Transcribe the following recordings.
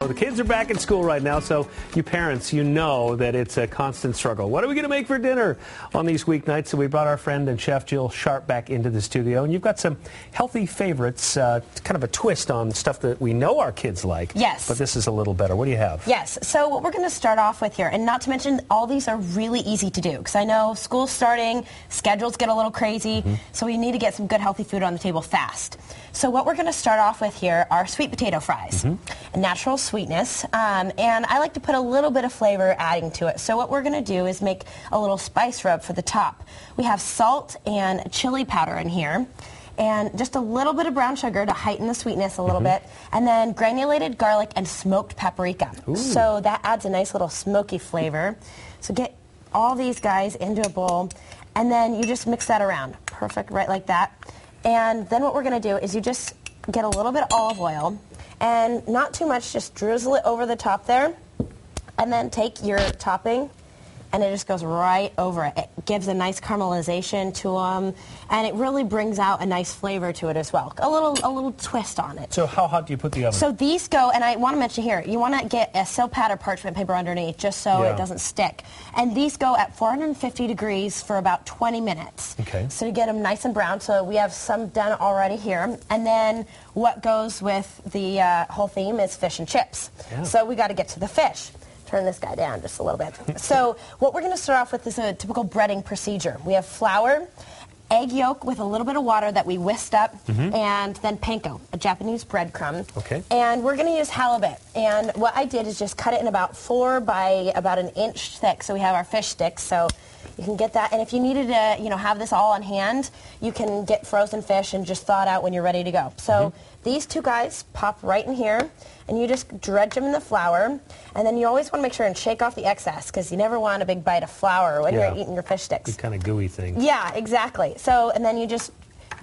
The kids are back in school right now, so you parents, you know that it's a constant struggle. What are we going to make for dinner on these weeknights? So we brought our friend and chef Jill Sharp back into the studio, and you've got some healthy favorites, kind of a twist on stuff that we know our kids like. Yes. But this is a little better. What do you have? Yes. So what we're going to start off with here, and not to mention all these are really easy to do, because I know school's starting, schedules get a little crazy, so we need to get some good healthy food on the table fast. So what we're going to start off with here are sweet potato fries, a natural sweetness, and I like to put a little bit of flavor adding to it. So what we're going to do is make a little spice rub for the top. We have salt and chili powder in here, and just a little bit of brown sugar to heighten the sweetness a little bit, and then granulated garlic and smoked paprika. Ooh. So that adds a nice little smoky flavor. So get all these guys into a bowl, and then you just mix that around. Perfect, right like that. And then what we're going to do is you just get a little bit of olive oil, and not too much, just drizzle it over the top there, and then take your topping, and it just goes right over it. It gives a nice caramelization to them, and it really brings out a nice flavor to it as well. A little twist on it. So how hot do you put the oven? So these go, and I want to mention here, you want to get a silk-pad or parchment paper underneath just so it doesn't stick. And these go at 450 degrees for about 20 minutes. Okay. So you get them nice and brown. So we have some done already here. And then what goes with the whole theme is fish and chips. Yeah. So we got to get to the fish. Turn this guy down just a little bit. So what we're going to start off with is a typical breading procedure. We have flour, egg yolk with a little bit of water that we whisked up, and then panko, a Japanese breadcrumb. Okay. And we're going to use halibut. And what I did is just cut it in about 4 by about an inch thick, so we have our fish sticks. So you can get that. And if you needed to, have this all on hand, you can get frozen fish and just thaw it out when you're ready to go. So these two guys pop right in here, and you just dredge them in the flour. And then you always want to make sure and shake off the excess, because you never want a big bite of flour when you're eating your fish sticks. It's kind of gooey thing. Yeah, exactly. So, and then you just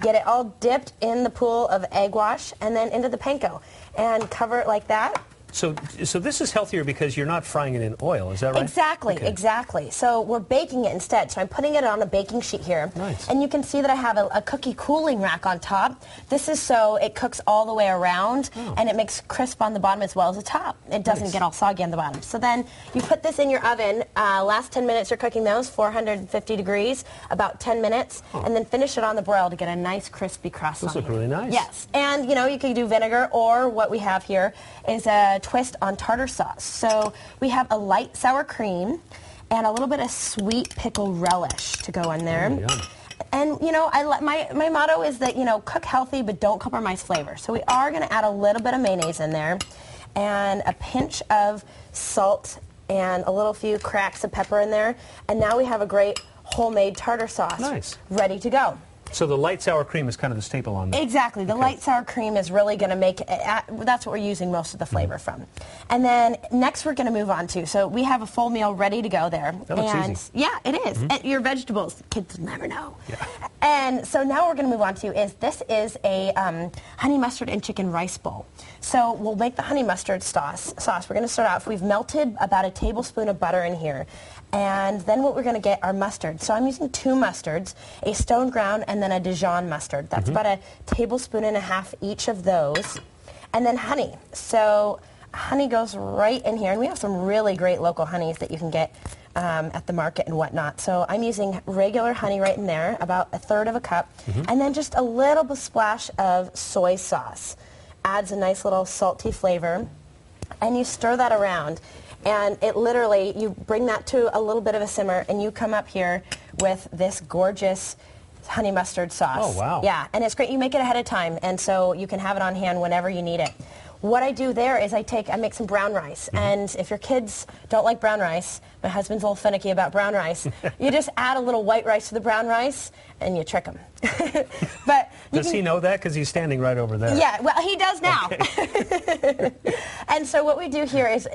get it all dipped in the pool of egg wash and then into the panko and cover it like that. So this is healthier because you're not frying it in oil, is that right? Exactly, Okay. exactly. So we're baking it instead. So I'm putting it on a baking sheet here. Nice. And you can see that I have a cookie cooling rack on top. This is so it cooks all the way around, and it makes crisp on the bottom as well as the top. It doesn't get all soggy on the bottom. So then you put this in your oven. Last 10 minutes you're cooking those, 450 degrees, about 10 minutes, and then finish it on the broil to get a nice crispy crust on it. Those look really nice. Yes. And, you could do vinegar, or what we have here is a twist on tartar sauce. So we have a light sour cream and a little bit of sweet pickle relish to go in there. And, my motto is that, cook healthy but don't compromise flavor. So we are going to add a little bit of mayonnaise in there and a pinch of salt and a little few cracks of pepper in there. And now we have a great homemade tartar sauce ready to go. So the light sour cream is kind of the staple on that. Exactly. The light sour cream is really going to make it, that's what we're using most of the flavor from. And then next we're going to move on to, so we have a full meal ready to go there. That looks easy. Yeah, it is. And your vegetables, kids never know. Yeah. And so now we're going to move on to this is a honey mustard and chicken rice bowl. So we'll make the honey mustard sauce. We're going to start off, we've melted about a tablespoon of butter in here. And then what we're going to get are mustards. So I'm using 2 mustards, a stone ground and then a Dijon mustard. That's about a tablespoon and a half each of those. And then honey. So honey goes right in here. And we have some really great local honeys that you can get at the market and whatnot. So I'm using regular honey right in there, about 1/3 of a cup. And then just a little splash of soy sauce. Adds a nice little salty flavor. And you stir that around. And it literally, you bring that to a little bit of a simmer, and you come up here with this gorgeous honey mustard sauce. Oh, wow. Yeah, and it's great. You make it ahead of time, and so you can have it on hand whenever you need it. What I do there is I make some brown rice, and if your kids don't like brown rice, my husband's a little finicky about brown rice, you just add a little white rice to the brown rice, and you trick him. But does he know that? Because he's standing right over there. Yeah, well, he does now. Okay. And so what we do here is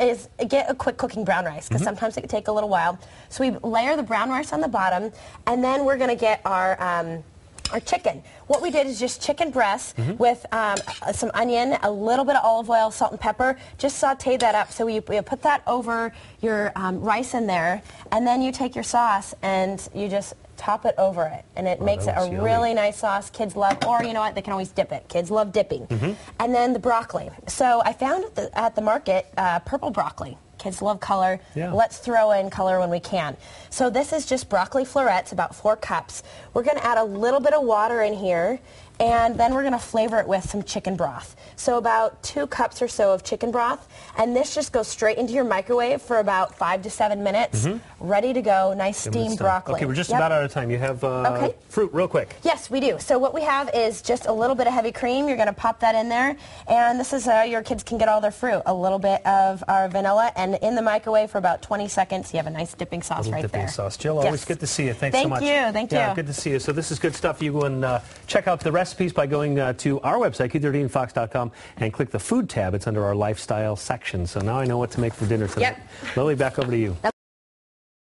get a quick cooking brown rice, because sometimes it can take a little while. So we layer the brown rice on the bottom, and then we're going to get our our chicken. What we did is just chicken breast with some onion, a little bit of olive oil, salt and pepper. Just saute that up. So you put that over your rice in there, and then you take your sauce and you just top it over it, and it makes it a really nice sauce. Kids love, or you know what, they can always dip it. Kids love dipping. And then the broccoli. So I found at the market purple broccoli. Kids love color. Yeah. Let's throw in color when we can. So this is just broccoli florets, about 4 cups. We're going to add a little bit of water in here, and then we're going to flavor it with some chicken broth. So about 2 cups or so of chicken broth, and this just goes straight into your microwave for about 5 to 7 minutes. Ready to go. Nice steamed broccoli. Okay, we're just about out of time. You have fruit real quick. Yes, we do. So what we have is just a little bit of heavy cream. You're going to pop that in there, and this is how your kids can get all their fruit. A little bit of our vanilla, and in the microwave for about 20 seconds. You have a nice dipping sauce right there. Dipping sauce. Jill, always good to see you. Thanks so much. Thank you. Yeah, good to see you. So this is good stuff. You go and check out the recipes by going to our website, q13fox.com, and click the food tab. It's under our lifestyle section. So now I know what to make for dinner tonight. Lily, back over to you.